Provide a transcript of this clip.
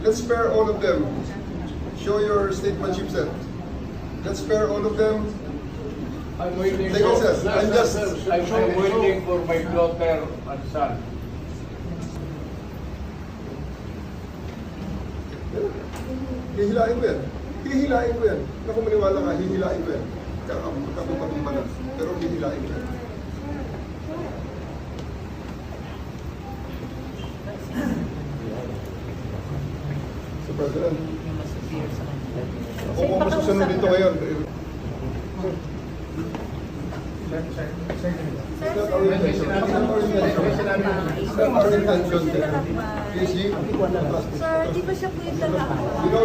Let's spare all of them. Show your statement, Chief Sir. Let's spare all of them. I'm waiting. Take it, sir. I'm just- I'm waiting for my daughter and son. Hihilain ko yan. Hihilain ko yan. Ako maniwala ka, hihilain ko yan. Magkakumpatong na. Pero hihilain ko yan. Mr. President, ako po masusunod dito ngayon. It's not our intention. It's not our intention. It's not our intention. Please, Sir, di ba siya po yung you know